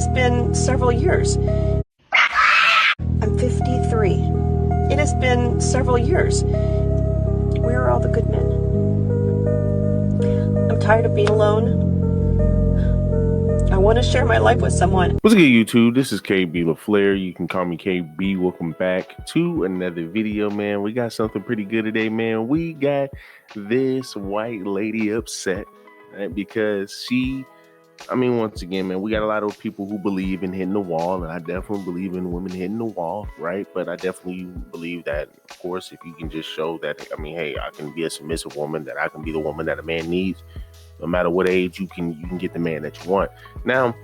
has been several years. I'm 53. It has been several years. Where are all the good men? I'm tired of being alone. I want to share my life with someone. What's good, YouTube? This is KB LaFleur. You can call me KB. Welcome back to another video, man. We got something pretty good today, man. We got this white lady upset, right? Because once again, man, we got a lot of people who believe in hitting the wall, and I definitely believe in women hitting the wall, right? But I definitely believe that, of course, if you can just show that, hey, I can be a submissive woman, that I can be the woman that a man needs. No matter what age, you can get the man that you want. Now,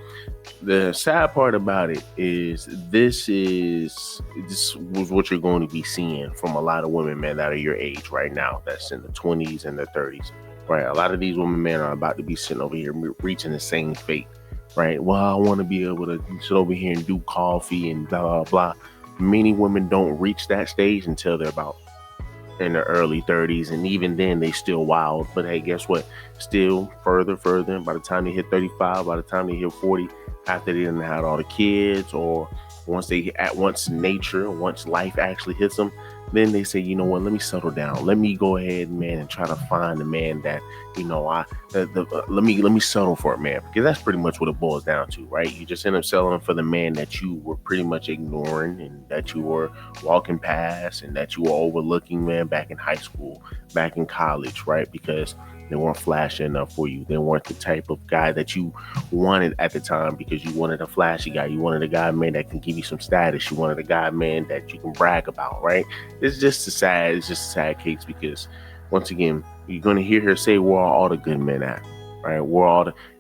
the sad part about it is this was what you're going to be seeing from a lot of women, man, that are your age right now, that's in the 20s and the 30s, right? A lot of these women, man, are about to be sitting over here reaching the same fate, right? Well, I want to be able to sit over here and do coffee and blah, blah, blah. Many women don't reach that stage until they're about in their early 30s, and even then they still wild. But hey, guess what? Still further. By the time they hit 35, by the time they hit 40, after they done had all the kids, or once life actually hits them, then they say, you know what, let me settle down. Let me go ahead, man, and try to find a man that, let me settle for a man, because that's pretty much what it boils down to, right? You just end up settling for the man that you were pretty much ignoring, and that you were walking past, and that you were overlooking, man, back in high school, back in college, right? Because they weren't flashy enough for you. They weren't the type of guy that you wanted at the time, because you wanted a flashy guy. You wanted a guy, man, that can give you some status. You wanted a guy, man, that you can brag about, right? It's just a sad case, because once again, you're going to hear her say, where are all the good men at, right?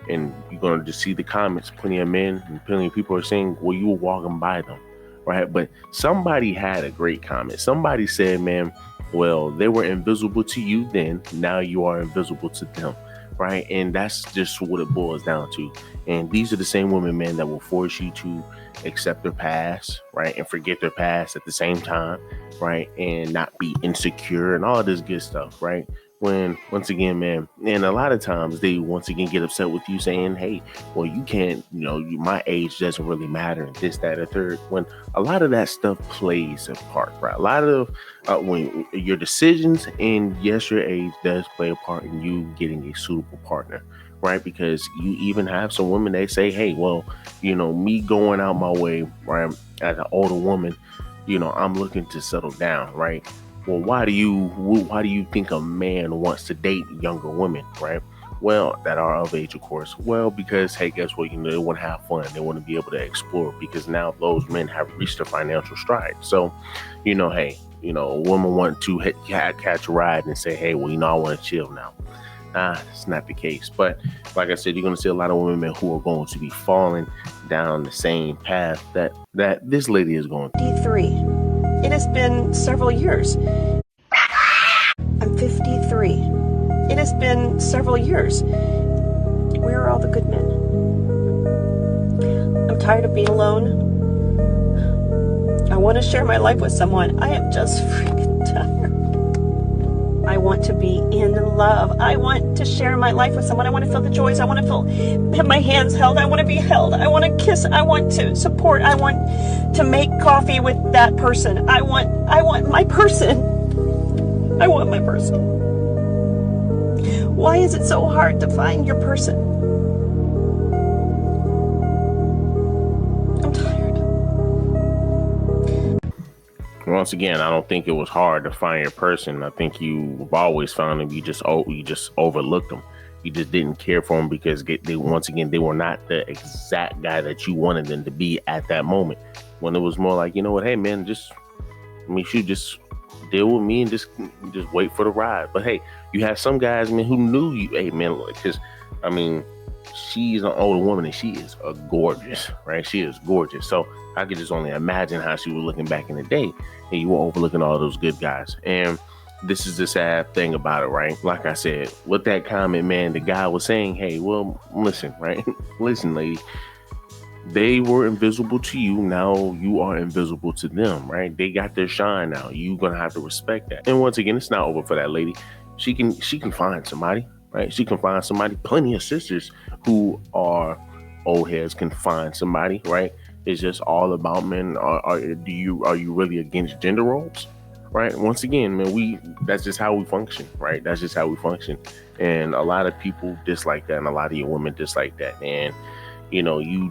And you're going to just see the comments. Plenty of men and plenty of people are saying, well, you were walking by them, right? But somebody had a great comment. Somebody said, man, well, they were invisible to you then, now you are invisible to them, right? And that's just what it boils down to. And these are the same women, man, that will force you to accept their past, right? And forget their past at the same time, right? And not be insecure and all this good stuff, right? When, once again, man, and a lot of times they once again get upset with you saying, hey, well, you can't, my age doesn't really matter, and this, that, or third, when a lot of that stuff plays a part, right? A lot of when your decisions and yes, your age does play a part in you getting a suitable partner, right? Because you even have some women, they say, hey, well, me going out my way, right, as an older woman, I'm looking to settle down, right? Well, why do you think a man wants to date younger women, right? Well, that are of age, of course. Well, because, hey, guess what? They want to have fun. They want to be able to explore, because now those men have reached their financial stride. So, hey, a woman want to catch a ride and say, hey, well, I want to chill now. It's not the case. But like I said, you're going to see a lot of women who are going to be falling down the same path that this lady is going. 53. It has been several years. I'm 53. It has been several years. Where are all the good men? I'm tired of being alone. I want to share my life with someone. I am just freaking tired. I want to be in love. I want to share my life with someone. I want to feel the joys. I want to have my hands held. I want to be held. I want to kiss. I want to support. I want to make coffee with that person. I want my person. I want my person. Why is it so hard to find your person? I'm tired. Once again, I don't think it was hard to find your person. I think you've always found them. You just overlooked them. You just didn't care for them because they were not the exact guy that you wanted them to be at that moment. When it was more like, you know what, hey man, just deal with me and just wait for the ride. But hey, you have some guys, man, who knew you, hey man, because she's an older woman and she is gorgeous, right? She is gorgeous. So I could just only imagine how she was looking back in the day, and you were overlooking all those good guys. And this is the sad thing about it, right? Like I said, with that comment, man, the guy was saying, hey, well, listen, right? Listen, lady, they were invisible to you. Now you are invisible to them, right? They got their shine now. You're going to have to respect that. And once again, it's not over for that lady. She can find somebody, right? She can find somebody. Plenty of sisters who are old heads can find somebody, right? It's just all about, men. Are you really against gender roles? Right. Once again, man, that's just how we function, right? That's just how we function. And a lot of people dislike that, and a lot of your women dislike that. And you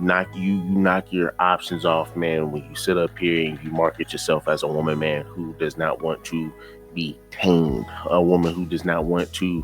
knock your options off, man, when you sit up here and you market yourself as a woman, man, who does not want to be tamed, a woman who does not want to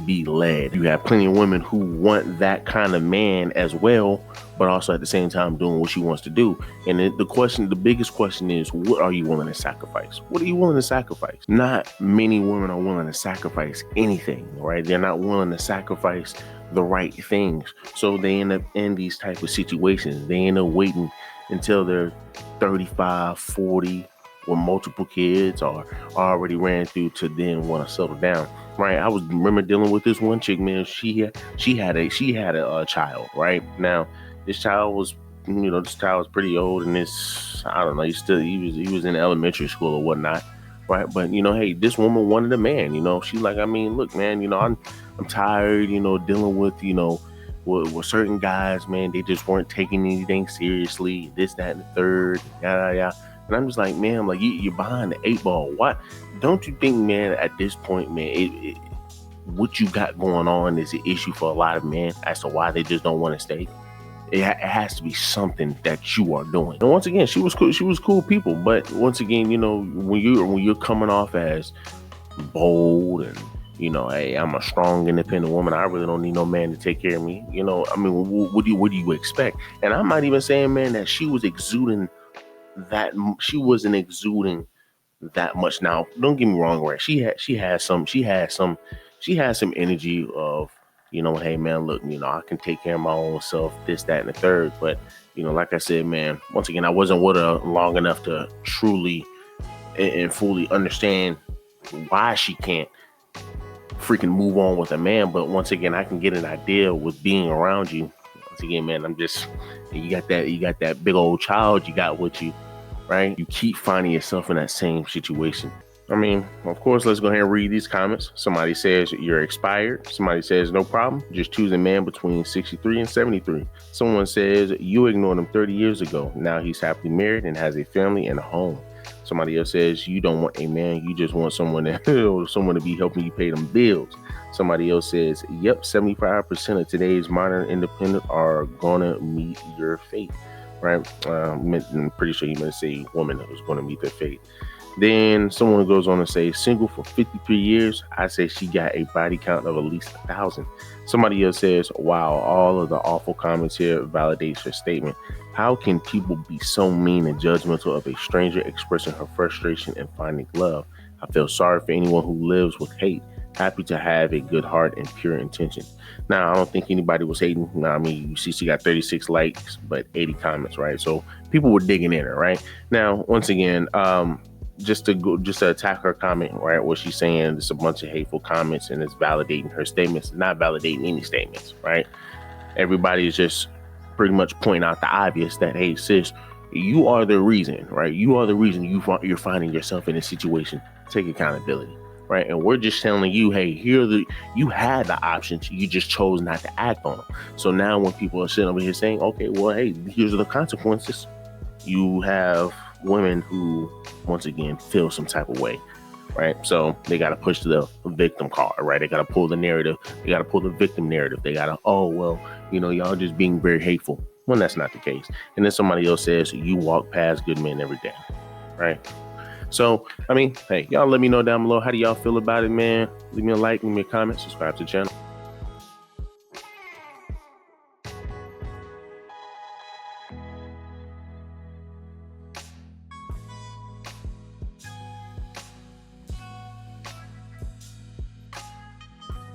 be led. You have plenty of women who want that kind of man as well, but also at the same time doing what she wants to do. And the biggest question is, what are you willing to sacrifice? What are you willing to sacrifice? Not many women are willing to sacrifice anything, right? They're not willing to sacrifice the right things. So they end up in these type of situations. They end up waiting until they're 35, 40, with multiple kids, or already ran through, to then want to settle down, right? I remember dealing with this one chick, man. She had a child, right? Now this child was pretty old, and I don't know, he was in elementary school or whatnot, right? But hey, this woman wanted a man. She's like, look, man, I'm tired, dealing with with certain guys, man. They just weren't taking anything seriously, this, that, and the third, yada yada. And I'm just like, man, I'm like, you're behind the 8 ball. What? Don't you think, man, at this point, man, what you got going on is an issue for a lot of men as to why they just don't want to stay? It has to be something that you are doing. And once again, she was cool. She was cool people. But once again, when you're coming off as bold and, hey, I'm a strong, independent woman, I really don't need no man to take care of me. What do you expect? And I'm not even saying, man, that she was exuding that. She wasn't exuding that much. Now, don't get me wrong, right? She had some energy of, hey, man, look, I can take care of my own self, this, that, and the third. But, like I said, man, once again, I wasn't with her long enough to truly and fully understand why she can't freaking move on with a man. But once again, I can get an idea with being around you. Once again, man, you got that big old child you got with you, right? You keep finding yourself in that same situation. Of course, let's go ahead and read these comments. Somebody says you're expired. Somebody says no problem. Just choose a man between 63 and 73. Someone says you ignored him 30 years ago. Now he's happily married and has a family and a home. Somebody else says you don't want a man. You just want someone to be helping you pay them bills. Somebody else says, yep, 75% of today's modern independent are gonna meet your fate. Right? I'm pretty sure you meant to say woman that was gonna meet their fate. Then someone goes on to say, single for 53 years. I say she got a body count of at least 1,000. Somebody else says, wow, all of the awful comments here validates your statement. How can people be so mean and judgmental of a stranger expressing her frustration and finding love? I feel sorry for anyone who lives with hate. Happy to have a good heart and pure intention. Now, I don't think anybody was hating. You see she got 36 likes, but 80 comments, right? So people were digging in her, right? Now, once again, just to attack her comment, right? What she's saying, it's a bunch of hateful comments and it's validating her statements, not validating any statements, right? Everybody is just pretty much pointing out the obvious that, hey, sis, you are the reason, right? You are the reason you're finding yourself in a situation. Take accountability, right? And we're just telling you, hey, you had the options, you just chose not to act on them. So now when people are sitting over here saying, okay, well, hey, here's the consequences, you have women who, once again, feel some type of way, right? So they got to push the victim card, right? They got to pull the narrative. They got to pull the victim narrative. They got to, oh, well, y'all just being very hateful. Well, that's not the case. And then somebody else says, you walk past good men every day, right? So, hey, y'all let me know down below. How do y'all feel about it, man? Leave me a like, leave me a comment, subscribe to the channel.